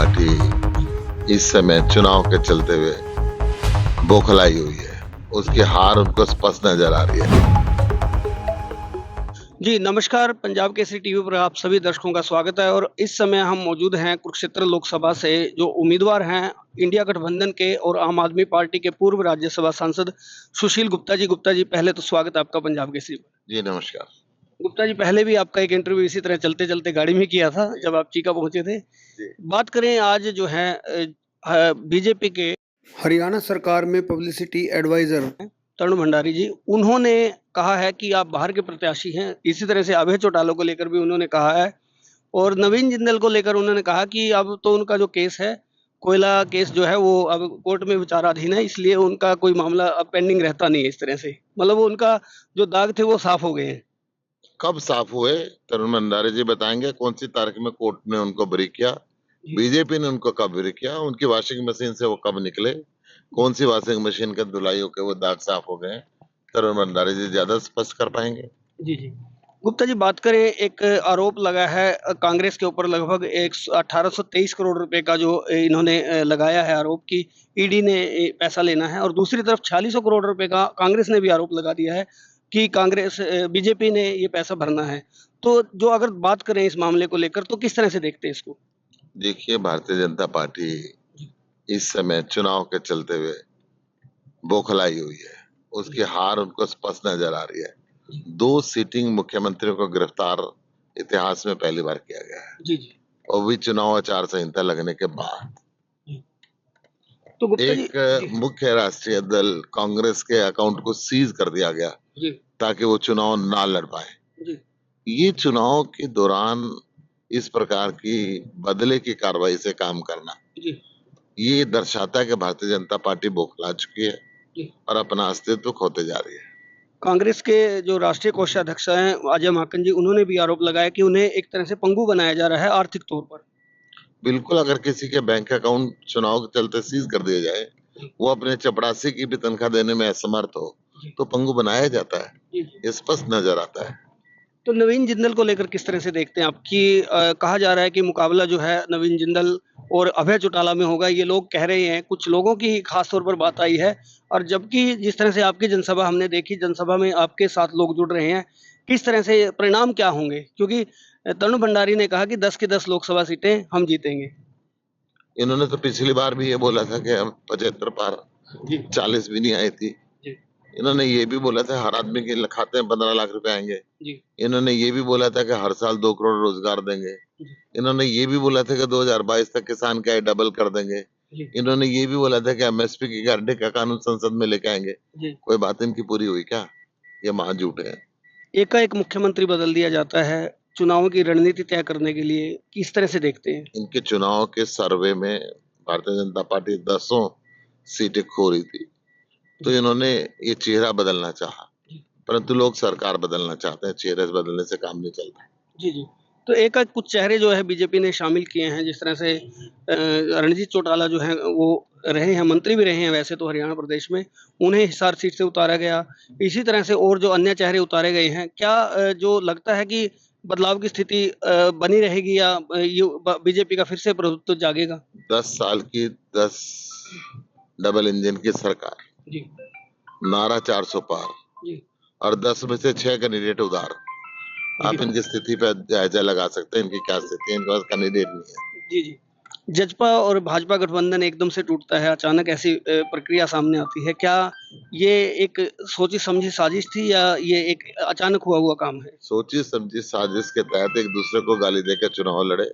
Party इस समय चुनाव के चलते हुए बौखलाई हुई है। उसकी हार उनको स्पष्ट नजर आ रही है। जी नमस्कार, पंजाब केसरी टीवी पर आप सभी दर्शकों का स्वागत है और इस समय हम मौजूद हैं कुरुक्षेत्र लोकसभा से जो उम्मीदवार हैं इंडिया गठबंधन के और आम आदमी पार्टी के पूर्व राज्यसभा सांसद सुशील गुप्ता जी। गुप्ता जी, पहले तो स्वागत है आपका पंजाब केसरी पर। जी नमस्कार। गुप्ता जी, पहले भी आपका एक इंटरव्यू इसी तरह चलते चलते गाड़ी में किया था जब आप चीका पहुंचे थे। बात करें आज जो है बीजेपी के हरियाणा सरकार में पब्लिसिटी एडवाइजर तरुण भंडारी जी, उन्होंने कहा है कि आप बाहर के प्रत्याशी हैं। इसी तरह से अभय चौटाला को लेकर भी उन्होंने कहा है और नवीन जिंदल को लेकर उन्होंने कहा कि अब तो उनका जो केस है, कोयला केस जो है वो अब कोर्ट में विचाराधीन है, इसलिए उनका कोई मामला अब पेंडिंग रहता नहीं है। इस तरह से मतलब वो उनका जो दाग थे वो साफ हो गए हैं। कब साफ हुए तरुण भंडारी जी बताएंगे? कौन सी तारीख में कोर्ट ने उनको बरी किया? बीजेपी ने उनको कब बरी किया? उनकी वॉशिंग मशीन से वो कब निकले? कौन सी वॉशिंग मशीन के धुलाई होकर वो दाग साफ हो गए? तरुण भंडारी जी ज्यादा स्पष्ट कर पाएंगे। जी जी गुप्ता जी, बात करें, एक आरोप लगा है कांग्रेस के ऊपर, लगभग 1823 करोड़ रुपए का जो इन्होंने लगाया है आरोप कि ईडी ने पैसा लेना है, और दूसरी तरफ 4600 करोड़ रुपए का कांग्रेस ने भी आरोप लगा दिया है कि कांग्रेस बीजेपी ने ये पैसा भरना है। तो जो अगर बात करें इस मामले को लेकर तो किस तरह से देखते हैं इसको? देखिए, भारतीय जनता पार्टी इस समय चुनाव के चलते हुए बौखलाई हुई है। उसकी हार उनको स्पष्ट नजर आ रही है। 2 सिटिंग मुख्यमंत्रियों को गिरफ्तार इतिहास में पहली बार किया गया है। जी जी और भी चुनाव आचार संहिता लगने के बाद तो गुप्ता जी, एक मुख्य राष्ट्रीय दल कांग्रेस के अकाउंट को सीज कर दिया गया जी ताकि वो चुनाव ना लड़ पाए। जी ये चुनाव के दौरान इस प्रकार की बदले की कार्रवाई से काम करना, जी ये दर्शाता है कि भारतीय जनता पार्टी बौखला चुकी है जी और अपना अस्तित्व खोते जा रही है। कांग्रेस के जो राष्ट्रीय कोषाध्यक्ष हैं अजय माकन जी, उन्होंने भी आरोप लगाया कि उन्हें एक तरह से पंगु बनाया जा रहा है आर्थिक तौर पर। बिल्कुल, अगर किसी के बैंक अकाउंट चुनाव के चलते सीज कर दिया जाए, वो अपने चपरासी की भी तनख्वाह देने में असमर्थ हो, तो पंगु बनाया जाता है। स्पष्ट नजर आता है। तो नवीन जिंदल को लेकर किस तरह से देखते हैं आप कि कहा जा रहा है कि मुकाबला जो है नवीन जिंदल और अभय चौटाला में होगा, ये लोग कह रहे हैं, कुछ लोगों की खास तौर पर बात आई है। और जबकि जिस तरह से आपकी जनसभा हमने देखी, जनसभा में आपके साथ लोग जुड़ रहे हैं, किस तरह से परिणाम क्या होंगे? क्योंकि तरुण भंडारी ने कहा कि 10 की 10 लोकसभा सीटें हम जीतेंगे। इन्होंने तो पिछली बार भी ये बोला था कि हम 75 पार, 40 भी नहीं आई थी। इन्होंने ये भी बोला था हर आदमी के खाते में 15 लाख रुपए आएंगे। इन्होंने ये भी बोला था कि हर साल 2 करोड़ रोजगार देंगे। इन्होंने ये भी बोला था कि 2022 तक किसान की आय डबल कर देंगे। इन्होंने ये भी बोला था कि एमएसपी की गारंटी का कानून संसद में लेके आएंगे। कोई बात इनकी पूरी हुई क्या? ये महाझूठ है। एकाएक मुख्यमंत्री बदल दिया जाता है चुनावों की रणनीति तय करने के लिए, किस तरह से देखते हैं? इनके चुनाव के सर्वे में भारतीय जनता पार्टी 10 सीटें खो रही थी, तो इन्होंने ये चेहरा बदलना चाहा, परंतु लोग सरकार बदलना चाहते हैं। चेहरे बदलने से काम नहीं चलता। जी जी तो एक कुछ चेहरे जो है बीजेपी ने शामिल किए हैं, जिस तरह से रणजीत चौटाला जो है वो रहे हैं, मंत्री भी रहे हैं वैसे तो हरियाणा प्रदेश में, उन्हें हिसार सीट से उतारा गया। इसी तरह से और जो अन्य चेहरे उतारे गए हैं, क्या जो लगता है कि बदलाव की स्थिति बनी रहेगी या बीजेपी का फिर से प्रभुत्व जागेगा? 10 साल की 10 डबल इंजन की सरकार, जी नारा 400 पार जी और 10 में से 6 कैंडिडेट उधार। आप इनकी स्थिति पर जायजा लगा सकते हैं इनकी क्या स्थिति है। इनके पास कैंडिडेट नहीं है। जी जी जजपा और भाजपा गठबंधन एकदम से टूटता है, अचानक ऐसी प्रक्रिया सामने आती है। क्या ये एक सोची समझी साजिश थी या ये एक अचानक हुआ काम है? सोची समझी साजिश के तहत एक दूसरे को गाली देकर चुनाव लड़े,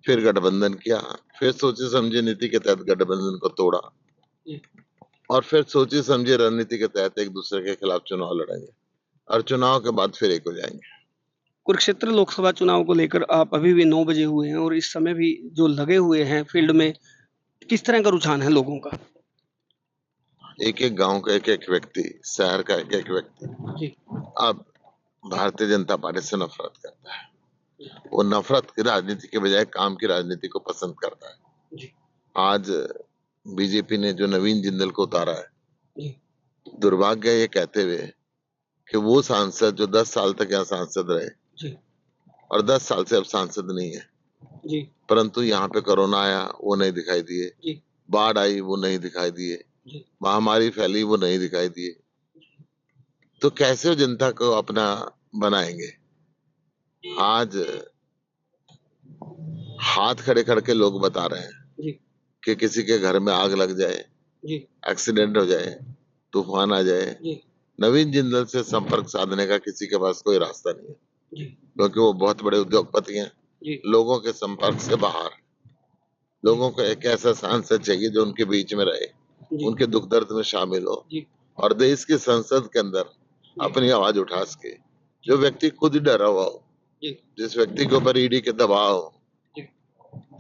फिर गठबंधन किया, फिर सोची समझी नीति के तहत गठबंधन को तोड़ा और फिर सोची समझी रणनीति के तहत एक दूसरे के खिलाफ चुनाव लड़ेंगे और चुनाव के बाद फिर एक हो जाएंगे। कुरुक्षेत्र लोकसभा चुनाव को लेकर आप अभी भी 9 बजे हुए हैं और इस समय भी जो लगे हुए हैं फील्ड में, किस तरह का रुझान है लोगों का? एक एक गांव का एक एक व्यक्ति, शहर का एक एक व्यक्ति अब भारतीय जनता पार्टी से नफरत करता है। वो नफरत की राजनीति के बजाय काम की राजनीति को पसंद करता है। आज बीजेपी ने जो नवीन जिंदल को उतारा है, दुर्भाग्य ये कहते हुए कि वो सांसद जो 10 साल तक यहाँ सांसद रहे और 10 साल से अब सांसद नहीं है, परंतु यहाँ पे कोरोना आया वो नहीं दिखाई दिए, जी बाढ़ आई वो नहीं दिखाई दिए, जी महामारी फैली वो नहीं दिखाई दिए। तो कैसे वो जनता को अपना बनाएंगे? आज हाथ खड़े करके लोग बता रहे हैं जी कि किसी के घर में आग लग जाए, जी एक्सीडेंट हो जाए, तूफान आ जाए, जी नवीन जिंदल से संपर्क साधने का किसी के पास कोई रास्ता नहीं है, जी क्योंकि वो बहुत बड़े उद्योगपति हैं। जी लोगों के संपर्क से बाहर, लोगों को एक ऐसा सांसद चाहिए जो उनके बीच में रहे, जी उनके दुख दर्द में शामिल हो जी और देश की संसद के अंदर अपनी आवाज उठा सके। जो व्यक्ति खुद ही डरा हुआ हो, जी जिस व्यक्ति के ऊपर ईडी के दबाव हो, जी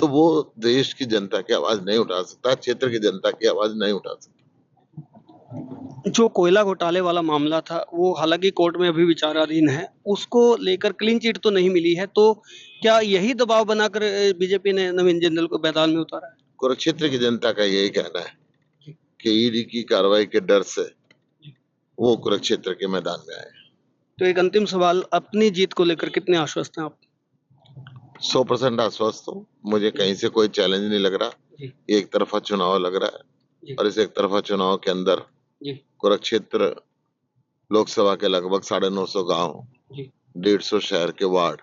तो वो देश की जनता की आवाज नहीं उठा सकता, क्षेत्र की जनता की आवाज नहीं उठा सकता। जो कोयला घोटाले वाला मामला था वो हालांकि कोर्ट में अभी विचाराधीन है, उसको लेकर क्लीन चिट तो नहीं मिली है, तो क्या यही दबाव बनाकर बीजेपी ने नवीन जिंदल को मैदान में उतारा है? कुरुक्षेत्र की जनता का यही कहना है कि ईडी की कार्रवाई के डर से वो कुरुक्षेत्र के मैदान में आए। तो एक अंतिम सवाल, अपनी जीत को लेकर कितने आश्वस्त हैं आप? 100% आश्वस्त हूँ, मुझे कहीं से कोई चैलेंज नहीं लग रहा। जी एक तरफा चुनाव लग रहा जी है और इस एक तरफा चुनाव के अंदर जी कुरुक्षेत्र लोकसभा के लगभग 950 गांव, जी 150 शहर के वार्ड,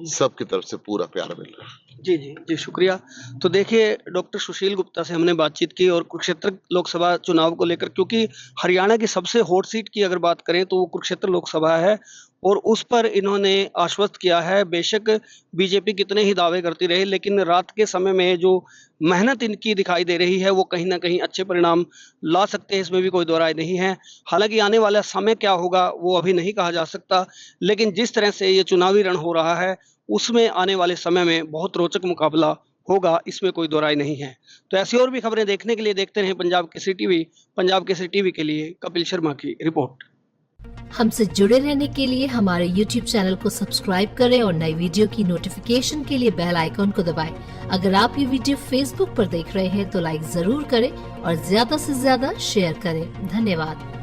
सबकी तरफ से पूरा प्यार मिल रहा है। जी जी जी शुक्रिया। तो देखिए, डॉक्टर सुशील गुप्ता से हमने बातचीत की और कुरुक्षेत्र लोकसभा चुनाव को लेकर, क्योंकि हरियाणा की सबसे हॉट सीट की अगर बात करें तो वो कुरुक्षेत्र लोकसभा है और उस पर इन्होंने आश्वस्त किया है। बेशक बीजेपी कितने ही दावे करती रही, लेकिन रात के समय में जो मेहनत इनकी दिखाई दे रही है वो कहीं ना कहीं अच्छे परिणाम ला सकते हैं, इसमें भी कोई दो राय नहीं है। हालांकि आने वाला समय क्या होगा वो अभी नहीं कहा जा सकता, लेकिन जिस तरह से ये चुनावी रण हो रहा है उसमें आने वाले समय में बहुत रोचक मुकाबला होगा, इसमें कोई दो राय नहीं है। तो ऐसी और भी खबरें देखने के लिए देखते रहें पंजाब केसरी टीवी। पंजाब केसरी टीवी के लिए कपिल शर्मा की रिपोर्ट। हमसे जुड़े रहने के लिए हमारे YouTube चैनल को सब्सक्राइब करें और नई वीडियो की नोटिफिकेशन के लिए बेल आइकॉन को दबाएं। अगर आप ये वीडियो Facebook पर देख रहे हैं तो लाइक जरूर करें और ज्यादा से ज्यादा शेयर करें। धन्यवाद।